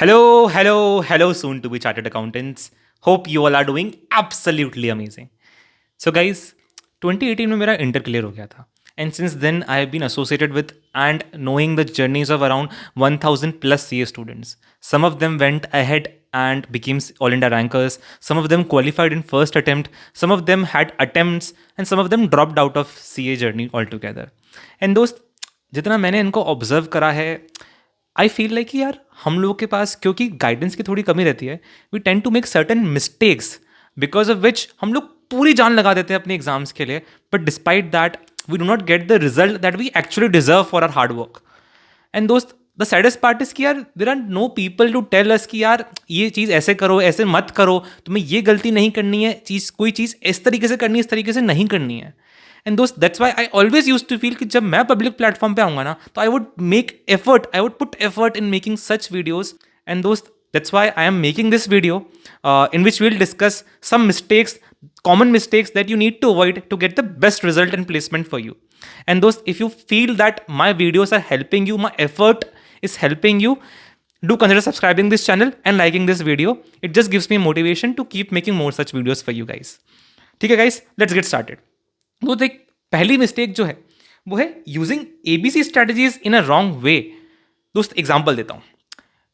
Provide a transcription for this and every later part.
Hello, soon to be chartered accountants. Hope you all are doing absolutely amazing. So, guys, 2018 में मेरा inter clear हो गया था and since then I have been associated with and knowing the journeys of around 1000 plus CA students. Some of them went ahead and became all India rankers. Some of them qualified in first attempt. Some of them had attempts and some of them dropped out of CA journey altogether. And दोस्त जितना मैंने इनको observe करा है I feel like कि यार हम लोगों के पास क्योंकि गाइडेंस की थोड़ी कमी रहती है we tend to make certain mistakes because of which हम लोग पूरी जान लगा देते हैं अपने एग्जाम्स के लिए but despite that we do not get the result that we actually deserve for our hard work and दोस्त द सैडेस्ट पार्ट इज कि यार there are no people to tell us कि यार ये चीज़ ऐसे करो ऐसे मत करो तुम्हें ये गलती नहीं करनी है कोई चीज़ इस तरीके से करनी है इस तरीके से नहीं करनी है एंड दोस्त that's why I always use to feel कि जब मैं पब्लिक प्लेटफॉर्म पे आऊँगा ना तो I would put effort in making such videos and दोस्त that's why I am making this video in which we'll discuss some common mistakes that you need to avoid to get the best result and placement for you. And those, if you feel that my videos are helping you, my effort is helping you, do consider subscribing this channel and liking this video. It just gives me motivation to keep making more such videos for you guys. ठीक है guys, let's get started. तो देख पहली mistake जो है वो है using ABC strategies in a wrong way. दोस्त एग्जाम्पल देता हूँ.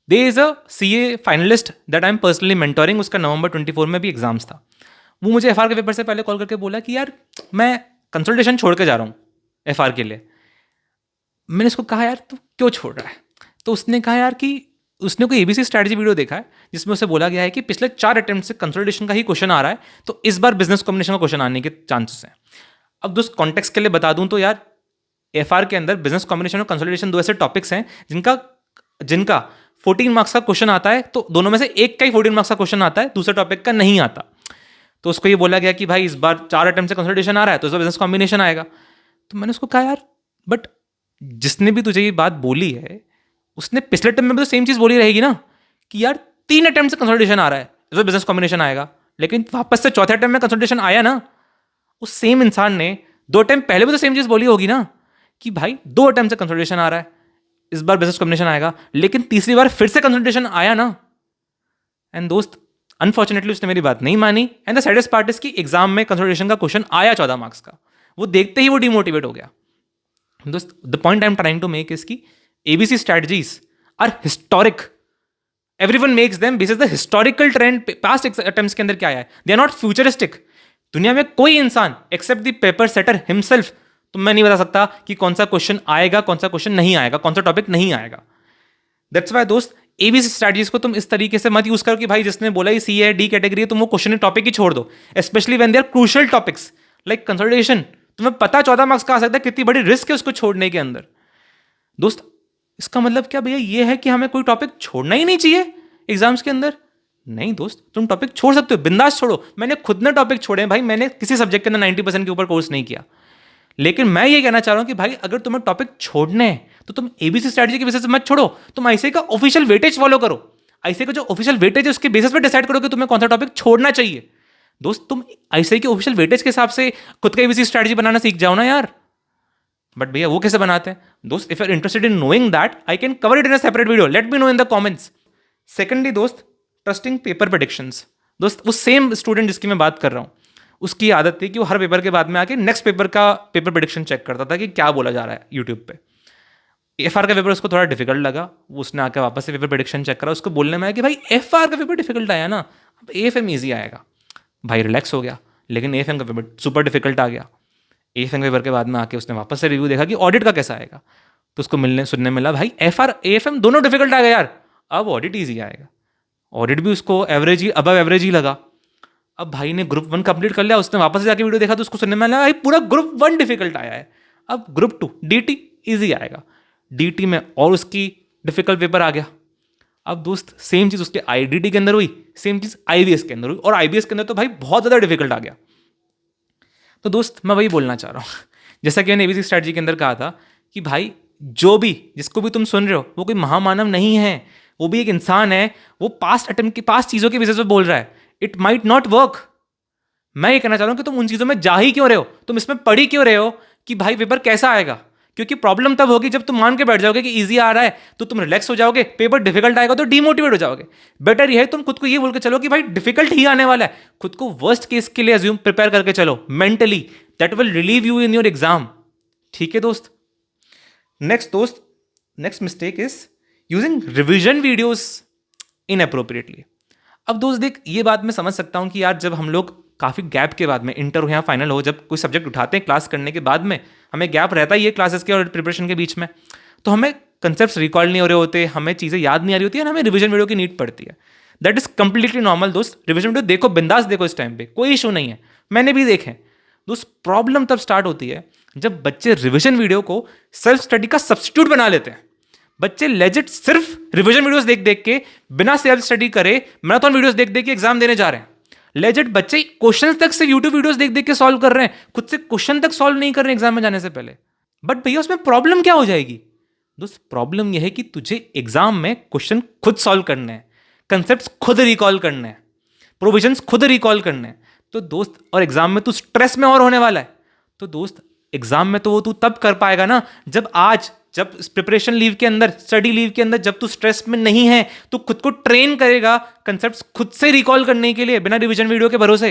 There is a CA finalist that I am personally mentoring. उसका नवंबर 24 में भी एग्जाम्स था. वो मुझे FR के पेपर से पहले कॉल करके बोला कि यार मैं कंसल्टेशन छोड़ के जा रहा हूँ FR के लिए. मैंने उसको कहा यार तू क्यों छोड़ रहा है. तो उसने कहा यार कि उसने कोई ABC स्ट्रैटेजी वीडियो देखा है जिसमें उसे बोला गया है कि पिछले 4 अटेम्प्ट से कंसल्टेशन का ही क्वेश्चन आ रहा है तो इस बार बिजनेस कॉम्बिनेशन का क्वेश्चन आने के चांसेस हैं. अब दोस्त कॉन्टेक्स्ट के लिए बता दूँ तो यार FR के अंदर बिजनेस कॉम्बिनेशन और कंसल्टेशन 2 ऐसे टॉपिक्स हैं जिनका 14 मार्क्स का क्वेश्चन आता है तो दोनों में से एक का ही 14 मार्क्स का क्वेश्चन आता है दूसरे टॉपिक का नहीं आता. तो उसको ये बोला गया कि भाई इस बार 4 अटेम्प्ट से कंसल्टेशन आ रहा है तो इस बार बिजनेस कॉम्बिनेशन आएगा. तो मैंने उसको कहा यार बट जिसने भी तुझे ये बात बोली है उसने पिछले अटेम्प्ट में भी तो सेम चीज़ बोली रहेगी ना कि यार 3 अटेम्प्ट से कंसल्टेशन आ रहा है इस बार बिजनेस कॉम्बिनेशन आएगा. लेकिन वापस से चौथे अटेम्प्ट में कंसल्टेशन आया ना उस सेम इंसान ने 2 अटेम्प्ट पहले भी तो सेम चीज़ बोली होगी ना कि भाई 2 अटेम्प्ट से कंसल्टेशन आ रहा है इस बार बिजनेस कॉम्बिनेशन आएगा. लेकिन तीसरी बार फिर से कंसल्टेशन आया ना एंड दोस्त अनफॉर्चुनेटली उसने मेरी बात नहीं मानी and the saddest part is कि एग्जाम में कंसल्टेशन का क्वेश्चन आया 14 मार्क्स का. वो देखते ही वो डिमोटिवेट हो गया. दोस्त the point I am trying to make is कि ABC strategies are historic. Everyone makes them basis the historical trend past attempts के अंदर क्या आया है. They are not futuristic. दुनिया में कोई इंसान except the paper setter himself तो मैं नहीं बता सकता कि कौन सा क्वेश्चन आएगा कौन सा क्वेश्चन नहीं आएगा कौन सा टॉपिक नहीं आएगा. दैट्स वाई दोस्त ABC स्ट्रैटेजीज को तुम इस तरीके से मत यूज करो कि भाई जिसने बोला ही C है D कैटेगरी है तुम वो क्वेश्चन टॉपिक ही छोड़ दो. Specially when they are crucial topics like consultation. तुम्हें पता 14 मार्क्स का आ सकता है कितनी बड़ी रिस्क है उसको छोड़ने के अंदर. दोस्त इसका मतलब क्या भैया ये है कि हमें कोई टॉपिक छोड़ना ही नहीं चाहिए एग्जाम्स के अंदर. नहीं दोस्त तुम टॉपिक छोड़ सकते हो बिंदास छोड़ो. मैंने खुद ने टॉपिक छोड़े हैं भाई. मैंने किसी सब्जेक्ट के अंदर 90% के ऊपर कोर्स नहीं किया. लेकिन मैं ये कहना चाह रहा हूं कि भाई अगर तुम्हें टॉपिक छोड़ने हैं तो तुम ABC स्ट्रैटेजी के बेसिस पे मत छोड़ो. तुम ICSE का ऑफिशियल वेटेज फॉलो करो. ICSE का जो ऑफिशियल वेटेज है उसके बेसिस पे डिसाइड करो कि तुम्हें कौन सा टॉपिक छोड़ना चाहिए. दोस्त तुम ICSE के ऑफिशियल वेटेज के हिसाब से खुद का ABC स्ट्रैटेजी बनाना सीख जाओ ना यार. बट भैया वो कैसे बनाते हैं दोस्त. If you are interested in knowing that I can cover it in a separate video. Let me know in the comments. Secondly दोस्त ट्रस्टिंग पेपर प्रेडिक्शंस. दोस्त वो सेम स्टूडेंट जिसकी मैं बात कर रहा हूँ उसकी आदत थी कि वो हर पेपर के बाद में आके नेक्स्ट पेपर का पेपर प्रेडिक्शन चेक करता था कि क्या बोला जा रहा है यूट्यूब पे. FR का पेपर उसको थोड़ा डिफिकल्ट लगा. वो उसने आके वापस से पेपर प्रेडिक्शन चेक करा. उसको बोलने में आया कि भाई FR का पेपर डिफिकल्ट आया ना अब AFM ईजी आएगा. भाई रिलैक्स हो गया. लेकिन AFM का पेपर सुपर डिफिकल्ट आ गया. AFM के पेपर के बाद में आके उसने वापस से रिव्यू देखा कि ऑडिट का कैसा आएगा. तो उसको सुनने मिला भाई FR AFM दोनों डिफिकल्ट आ गया यार. अब ऑडिट ईजी आएगा. ऑडिट भी उसको एवरेज ही अबव एवरेज ही लगा. अब भाई ने ग्रुप 1 कंप्लीट कर लिया. उसने वापस से जाके वीडियो देखा तो उसको सुनने में आया भाई पूरा ग्रुप 1 डिफिकल्ट आया है. अब ग्रुप 2 DT ईजी आएगा. DT में और उसकी डिफिकल्ट पेपर आ गया. अब दोस्त सेम चीज़ उसके IDT के अंदर हुई. सेम चीज़ IBS के अंदर हुई. और IBS के अंदर तो भाई बहुत ज़्यादा डिफिकल्ट आ गया. तो दोस्त मैं वही बोलना चाह रहा हूँ जैसा कि मैंने ABC स्ट्रैटेजी के अंदर कहा था कि भाई जो भी जिसको भी तुम सुन रहे हो वो कोई महामानव नहीं है. वो भी एक इंसान है. वो पास्ट अटेम्प्ट की पास्ट चीज़ों के बेसिस पे बोल रहा है. It might not work. मैं ये कहना चाह रहा हूं कि तुम उन चीज़ों में जा ही क्यों रहे हो. तुम इसमें पढ़ी क्यों रहे हो कि भाई पेपर कैसा आएगा. क्योंकि प्रॉब्लम तब होगी जब तुम मान के बैठ जाओगे कि इजी आ रहा है तो तुम रिलैक्स हो जाओगे, पेपर डिफिकल्ट आएगा तो डीमोटिवेट हो जाओगे। बेटर यह है तुम खुद को ये बोल के चलो कि भाई डिफिकल्ट ही आने वाला है, खुद को वर्स्ट केस के लिए अज्यूम प्रिपेयर करके चलो mentally, that will relieve you in your exam. ठीक है दोस्त। Next mistake is using revision videos inappropriately. अब दोस्त देख, ये बात मैं समझ सकता हूं कि यार जब हम लोग काफ़ी गैप के बाद में, इंटर हो या फाइनल हो, जब कोई सब्जेक्ट उठाते हैं क्लास करने के बाद में, हमें गैप रहता ही है क्लासेस के और प्रिपरेशन के बीच में, तो हमें कंसेप्ट्स रिकॉल नहीं हो रहे होते, हमें चीज़ें याद नहीं आ रही होती है, हमें रिविजन वीडियो की नीड पड़ती है। दैट इज कंप्लीटली नॉर्मल दोस्त। रिविजन वीडियो देखो, बिंदास देखो, इस टाइम पे कोई इशू नहीं है, मैंने भी देखे दोस्त। प्रॉब्लम तब स्टार्ट होती है जब बच्चे रिविजन वीडियो को सेल्फ स्टडी का सब्स्टिट्यूट बना लेते हैं। बच्चे लेजिट सिर्फ रिविजन वीडियोस देख देख के, बिना सेल्फ स्टडी करे, मैराथन वीडियोस देख देख के एग्जाम देने जा रहे हैं। लेजिट बच्चे क्वेश्चन तक से यूट्यूब वीडियोस देख देख के सॉल्व कर रहे हैं, खुद से क्वेश्चन तक सॉल्व नहीं कर रहे एग्जाम में जाने से पहले। बट भैया उसमें प्रॉब्लम क्या हो जाएगी दोस्त? प्रॉब्लम यह है कि तुझे एग्जाम में क्वेश्चन खुद सॉल्व करने हैं, कंसेप्ट खुद रिकॉल करने हैं, प्रोविजंस खुद रिकॉल करने हैं। तो दोस्त, और एग्जाम में तू स्ट्रेस में और होने वाला है, तो दोस्त एग्जाम में तो वो तू तब कर पाएगा ना जब प्रिपरेशन लीव के अंदर, स्टडी लीव के अंदर, जब तू स्ट्रेस में नहीं है, तो खुद को ट्रेन करेगा कंसेप्ट्स खुद से रिकॉल करने के लिए बिना रिवीजन वीडियो के भरोसे।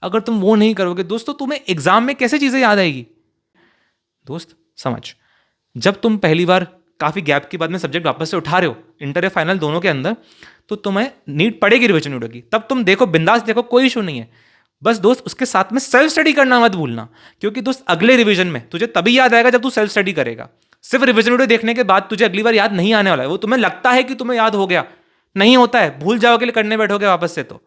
अगर तुम वो नहीं करोगे दोस्त, तो तुम्हें एग्जाम में कैसे चीजें याद आएगी? दोस्त समझ, जब तुम पहली बार काफी गैप के बाद में सब्जेक्ट वापस से उठा रहे हो, इंटर या फाइनल दोनों के अंदर, तो तुम्हें नीड पड़ेगी रिवीजन वीडियो की। तब तुम देखो, बिंदास देखो, कोई इशू नहीं है। बस दोस्त उसके साथ में सेल्फ स्टडी करना मत भूलना, क्योंकि दोस्त अगले रिवीजन में तुझे तभी याद आएगा जब तू सेल्फ स्टडी करेगा। सिर्फ रिवीजन वीडियो देखने के बाद तुझे अगली बार याद नहीं आने वाला है। वो तुम्हें लगता है कि तुम्हें याद हो गया, नहीं होता है, भूल जाओगे, करने बैठोगे वापस से, तो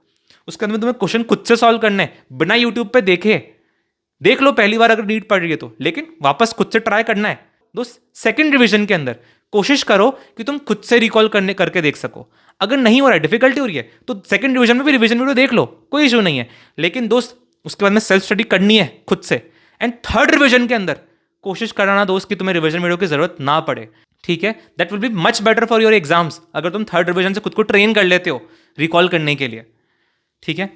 उसके अंदर तुम्हें क्वेश्चन खुद से सॉल्व करने, बिना यूट्यूब पे देख लो पहली बार अगर नीड पड़ रही है तो, लेकिन वापस खुद से ट्राई करना है दोस्त। सेकंड रिवीजन के अंदर कोशिश करो कि तुम खुद से रिकॉल करके देख सको। अगर नहीं हो रहा है, डिफिकल्टी हो रही है, तो सेकंड रिवीजन में भी रिवीजन वीडियो देख लो, कोई इशू नहीं है। लेकिन दोस्त उसके बाद में सेल्फ स्टडी करनी है खुद से। एंड थर्ड रिवीजन के अंदर कोशिश कराना दोस्त कि तुम्हें रिवीजन वीडियो की जरूरत ना पड़े। ठीक है, that will be much better for your exams, अगर तुम थर्ड रिवीजन से खुद को ट्रेन कर लेते हो रिकॉल करने के लिए। ठीक है,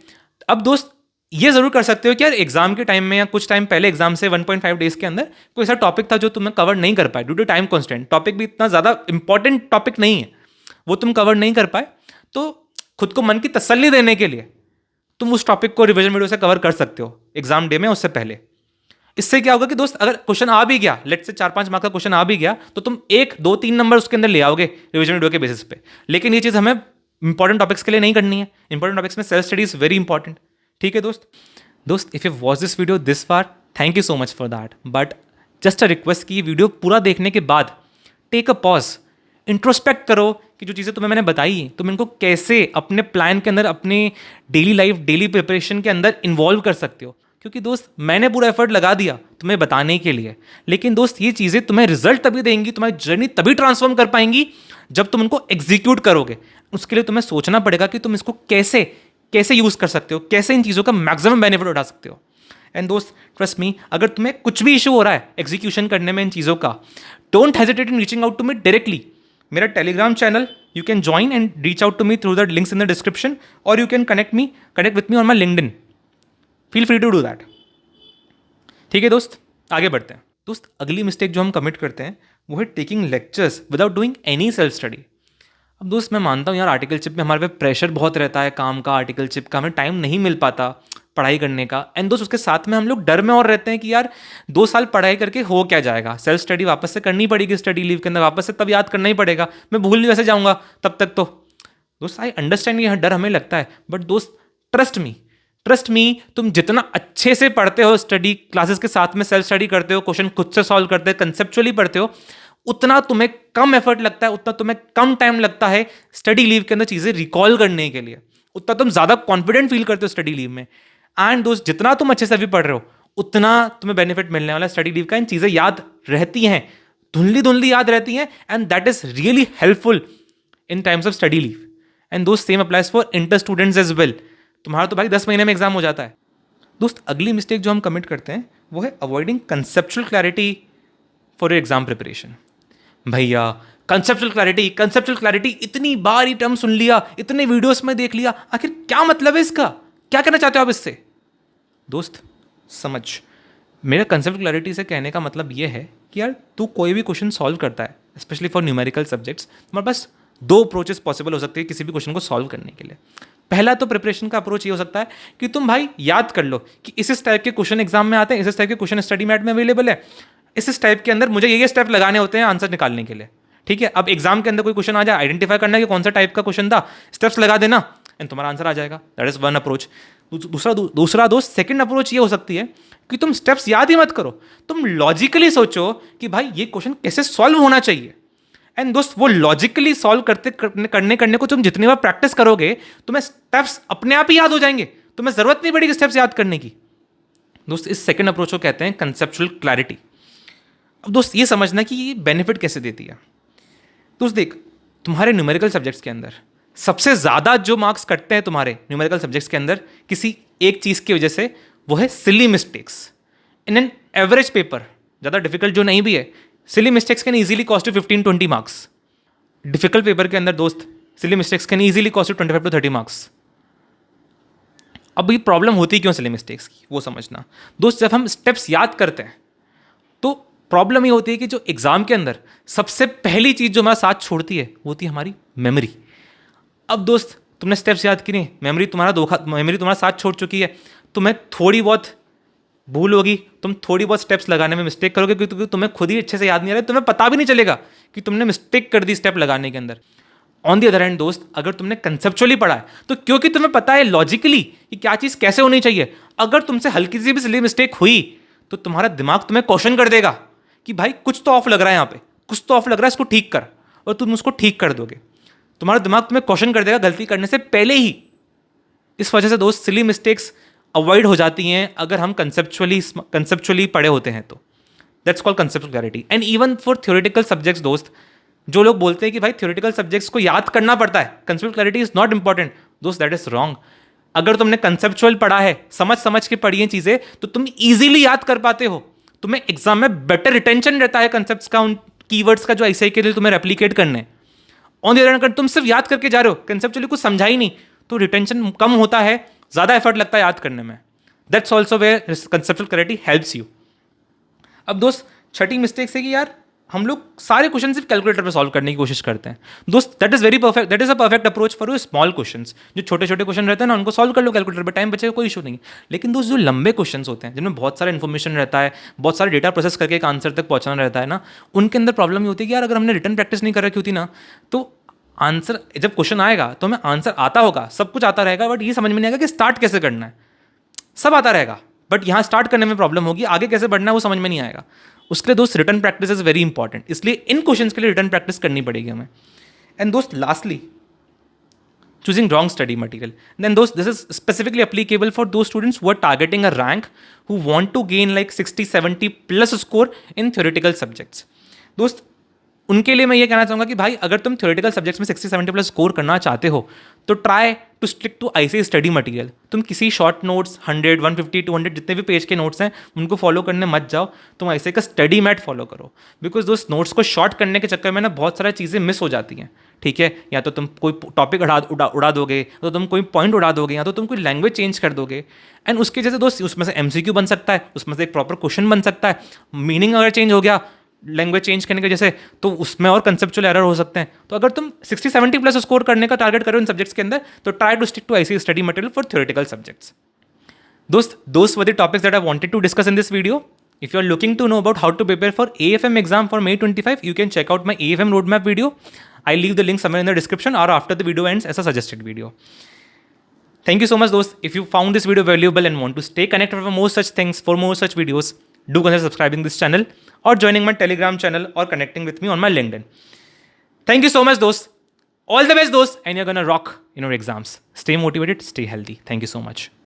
अब दोस्त ये जरूर कर सकते हो कि यार एग्जाम के टाइम में या कुछ टाइम पहले एग्जाम से 1.5 डेज के अंदर कोई ऐसा टॉपिक था जो तुम्हें कवर नहीं कर पाए due to time constant, topic भी इतना ज्यादा इंपॉर्टेंट टॉपिक नहीं है, वो तुम कवर नहीं कर पाए, तो खुद को मन की तसल्ली देने के लिए तुम उस टॉपिक को रिवीजन वीडियो से कवर कर सकते हो एग्जाम डे में, उससे पहले। इससे क्या होगा कि दोस्त अगर क्वेश्चन आ भी गया, लेट से 4-5 मार्क का क्वेश्चन आ भी गया, तो तुम 1-2-3 नंबर उसके अंदर ले आओगे रिवीजन वीडियो के बेसिस पे। लेकिन ये चीज़ हमें इंपॉर्टेंट टॉपिक्स के लिए नहीं करनी है। इंपॉर्टेंट टॉपिक्स में self study is very important. ठीक है दोस्त, if you watch this video this far, thank you so much for that. But just a request कि वीडियो पूरा देखने के बाद टेक अ पॉज, इंट्रोस्पेक्ट करो कि जो चीज़ें तुम्हें मैंने बताई तुम इनको कैसे अपने प्लान के अंदर, अपने डेली लाइफ, डेली प्रिपरेशन के अंदर इन्वॉल्व कर सकते हो। क्योंकि दोस्त मैंने पूरा एफर्ट लगा दिया तुम्हें बताने के लिए, लेकिन दोस्त ये चीज़ें तुम्हें रिजल्ट तभी देंगी, तुम्हारी जर्नी तभी ट्रांसफॉर्म कर पाएंगी जब तुम उनको एग्जीक्यूट करोगे। उसके लिए तुम्हें सोचना पड़ेगा कि तुम इसको कैसे यूज़ कर सकते हो, कैसे इन चीज़ों का मैक्सिमम बेनिफिट उठा सकते हो। एंड दोस्त ट्रस्ट मी, अगर तुम्हें कुछ भी इशू हो रहा है एग्जीक्यूशन करने में इन चीज़ों का, don't hesitate in reaching out to me directly. मेरा Telegram channel you can join and reach out to me through the links in the description, और you can connect with me on my LinkedIn. Feel free to do that. ठीक है दोस्त, आगे बढ़ते हैं। दोस्त अगली मिस्टेक जो हम कमिट करते हैं वो है taking lectures without doing any self study. अब दोस्त मैं मानता हूँ यार, आर्टिकलशिप में हमारे पे प्रेशर बहुत रहता है काम का, आर्टिकलशिप का, हमें टाइम नहीं मिल पाता पढ़ाई करने का। एंड दोस्त उसके साथ में हम लोग डर में और रहते हैं कि यार 2 साल पढ़ाई करके हो क्या जाएगा, सेल्फ स्टडी वापस से करनी पड़ेगी, स्टडी लीव के अंदर वापस से तब याद करना ही पड़ेगा, मैं भूल नहीं वैसे जाऊँगा तब तक। तो दोस्त आई अंडरस्टैंड ये डर हमें लगता है, बट दोस्त ट्रस्ट मी, तुम जितना अच्छे से पढ़ते हो, स्टडी क्लासेस के साथ में सेल्फ स्टडी करते हो, क्वेश्चन खुद से सॉल्व करते हो, कंसेप्चुअली पढ़ते हो, उतना तुम्हें कम एफर्ट लगता है, उतना तुम्हें कम टाइम लगता है स्टडी लीव के अंदर चीज़ें रिकॉल करने के लिए, उतना तुम ज़्यादा कॉन्फिडेंट फील करते हो स्टडी लीव में। एंड दोस्त जितना तुम अच्छे से अभी पढ़ रहे हो उतना तुम्हें बेनिफिट मिलने वाला है स्टडी लीव का। इन चीज़ें याद रहती हैं, धुंधली याद रहती हैं, and that is really helpful in times of study leave. And दोस्त same applies for inter students as well. तुम्हारा तो भाई 10 महीने में एग्जाम हो जाता है। दोस्त अगली मिस्टेक जो हम कमिट करते हैं वो है avoiding conceptual clarity for your exam preparation. भैया कंसेप्चुअल क्लैरिटी, इतनी बार ये टर्म सुन लिया, इतने वीडियोस में देख लिया, आखिर क्या मतलब है इसका, क्या कहना चाहते हो आप इससे? दोस्त समझ, मेरा कंसेप्ट क्लैरिटी से कहने का मतलब ये है कि यार तू कोई भी क्वेश्चन सॉल्व करता है, स्पेशली फॉर न्यूमेरिकल सब्जेक्ट्स, तुम्हारे पास दो अप्रोचेस पॉसिबल हो सकती है किसी भी क्वेश्चन को सॉल्व करने के लिए। पहला तो प्रिपरेशन का अप्रोच ये हो सकता है कि तुम भाई याद कर लो कि इस टाइप के क्वेश्चन एग्जाम में आते हैं, इस टाइप के क्वेश्चन स्टडी मैट में अवेलेबल है, इस टाइप के अंदर मुझे ये स्टेप लगाने होते हैं आंसर निकालने के लिए। ठीक है, अब एग्जाम के अंदर कोई क्वेश्चन आ जाए, आइडेंटिफाई करना है कि कौन सा टाइप का क्वेश्चन था, स्टेप्स लगा देना एंड तुम्हारा आंसर आ जाएगा। That is one approach. दूसरा दोस्त सेकंड अप्रोच ये हो सकती है कि तुम स्टेप्स याद ही मत करो, तुम लॉजिकली सोचो कि भाई ये क्वेश्चन कैसे सॉल्व होना चाहिए। एंड दोस्त वो लॉजिकली सॉल्व करने को तुम जितनी बार प्रैक्टिस करोगे तुम्हें स्टेप्स अपने आप ही याद हो जाएंगे, तुम्हें जरूरत नहीं पड़ेगी स्टेप्स याद करने की। दोस्त इस सेकंड अप्रोच को कहते हैं कंसेप्चुअल क्लैरिटी। अब दोस्त ये समझना कि ये बेनिफिट कैसे देती है। दोस्त देख, तुम्हारे न्यूमेरिकल सब्जेक्ट्स के अंदर सबसे ज़्यादा जो मार्क्स कटते हैं तुम्हारे न्यूमेरिकल सब्जेक्ट्स के अंदर किसी एक चीज़ की वजह से, वो है silly mistakes in an average paper. ज़्यादा डिफिकल्ट जो नहीं भी है, silly mistakes can easily cost you 15-20 marks. Difficult paper के अंदर दोस्त silly mistakes can easily cost you 25-30 marks. अब ये प्रॉब्लम होती क्यों सिली मिस्टेक्स की, वो समझना। दोस्त जब हम स्टेप्स याद करते हैं तो प्रॉब्लम ये होती है कि जो एग्जाम के अंदर सबसे पहली चीज़ जो हमारा साथ छोड़ती है वो होती है हमारी मेमोरी। अब दोस्त तुमने स्टेप्स याद किए नहीं, मेमोरी तुम्हारा साथ छोड़ चुकी है, तुम्हें थोड़ी बहुत भूल होगी, तुम थोड़ी बहुत स्टेप्स लगाने में मिस्टेक करोगे क्योंकि तुम्हें खुद ही अच्छे से याद नहीं आ रहा है, तुम्हें पता भी नहीं चलेगा कि तुमने मिस्टेक कर दी स्टेप लगाने के अंदर। ऑन दी अदर हैंड दोस्त, अगर तुमने कंसेप्चुअली पढ़ा है तो क्योंकि तुम्हें पता है लॉजिकली कि क्या चीज़ कैसे होनी चाहिए, अगर तुमसे हल्की सी भी सिली मिस्टेक हुई तो तुम्हारा दिमाग तुम्हें क्वेश्चन कर देगा कि भाई कुछ तो ऑफ लग रहा है, यहाँ पे कुछ तो ऑफ लग रहा है, इसको ठीक कर, और तुम उसको ठीक कर दोगे। तुम्हारा दिमाग तुम्हें क्वेश्चन कर देगा गलती करने से पहले ही। इस वजह से दोस्त सिली मिस्टेक्स अवॉइड हो जाती हैं अगर हम कंसेप्चुअली पढ़े होते हैं तो। That's called conceptual clarity. And even for theoretical subjects दोस्त, जो लोग बोलते हैं कि भाई थ्योरेटिकल सब्जेक्ट्स को याद करना पड़ता है, conceptual clarity is not important, दोस्त दैट इज रॉन्ग। अगर तुमने कंसेप्चुअल पढ़ा है, समझ के पढ़ी है चीजें, तो तुम इजीली याद कर पाते हो, तुम्हें एग्जाम में बेटर रिटेंशन रहता है कंसेप्ट्स का, उन कीवर्ड्स का जो ऐसे के लिए तुम्हें रेप्लिकेट करने। ऑन द अदर हैंड तुम सिर्फ याद करके जा रहे हो, कंसेप्चुअली कुछ समझा ही नहीं, तो रिटेंशन कम होता है, ज्यादा एफर्ट लगता है याद करने में। That's also where conceptual clarity helps you. अब दोस्त छठी मिस्टेक है कि यार हम लोग सारे क्वेश्चन सिर्फ कैलकुलेटर पे सॉल्व करने की कोशिश करते हैं। दोस्त that is very perfect, that is a perfect approach for you small questions. जो छोटे छोटे क्वेश्चन रहते हैं ना, उनको सॉल्व कर लो कैलकुलेटर पे, टाइम बचेगा, कोई इशू नहीं। लेकिन दोस्त जो लंबे क्वेश्चन होते हैं जिनमें बहुत सारा इन्फॉर्मेशन रहता है, बहुत सारा डेटा प्रोसेस करके एक आंसर तक पहुंचाना रहता है ना, उनके अंदर प्रॉब्लम ये होती है कि यार अगर हमने रिटर्न प्रैक्टिस नहीं कर रखी होती ना, तो आंसर जब क्वेश्चन आएगा तो हमें आंसर आता होगा, सब कुछ आता रहेगा, बट ये समझ में नहीं आएगा कि स्टार्ट कैसे करना है। सब आता रहेगा बट यहाँ स्टार्ट करने में प्रॉब्लम होगी, आगे कैसे बढ़ना है वो समझ में नहीं आएगा। उसके लिए दोस्त return practice is very important, इसलिए इन क्वेश्चंस के लिए रिटर्न प्रैक्टिस करनी पड़ेगी हमें। एंड दोस्त lastly, choosing wrong study material. Then this is specifically applicable for those students who are targeting a rank, who want to gain like 60-70 plus score in theoretical subjects. दोस्त उनके लिए मैं ये कहना चाहूँगा कि भाई अगर तुम थ्योरेटिकल सब्जेक्ट्स में 60-70 प्लस स्कोर करना चाहते हो तो ट्राई टू स्टिक टू ऐसे स्टडी मटेरियल। तुम किसी शॉर्ट नोट्स 100, 150, 200 जितने भी पेज के नोट्स हैं उनको फॉलो करने मत जाओ, तुम ऐसे का स्टडी मैट फॉलो करो। बिकॉज दोस्त नोट्स को शॉर्ट करने के चक्कर में ना बहुत सारी चीज़ें मिस हो जाती हैं। ठीक है, या तो तुम कोई टॉपिक उड़ा दोगे, तो तुम कोई पॉइंट उड़ा दोगे, या तो तुम कोई लैंग्वेज चेंज कर दोगे। एंड उसके जैसे दोस्त उसमें से MCQ बन सकता है, उसमें से एक प्रॉपर क्वेश्चन बन सकता है, मीनिंग अगर चेंज हो गया लैंग्वेज चेंज करने के जैसे, तो उसमें और कंसेप्चुअल एरर हो सकते हैं। तो अगर तुम 60-70 प्लस स्कोर करने का टारगेट करो इन सब्जेक्ट्स के अंदर, तो ट्राई टू स्टिक टू ऐसी study material for theoretical subjects. दोस्त those were the topics that I wanted to discuss in this video. If you are looking to know about how to prepare for AFM exam for May 25, you can check out my AFM roadmap video. I'll leave the link somewhere in the description or after the video ends as a suggested video. Thank you so much, dost. If you found this video valuable and want to stay connected for more such things, for more such videos, do consider subscribing this channel or joining my Telegram channel or connecting with me on my LinkedIn. Thank you so much, dost. All the best, dost, and you're gonna rock in your exams. Stay motivated, stay healthy. Thank you so much.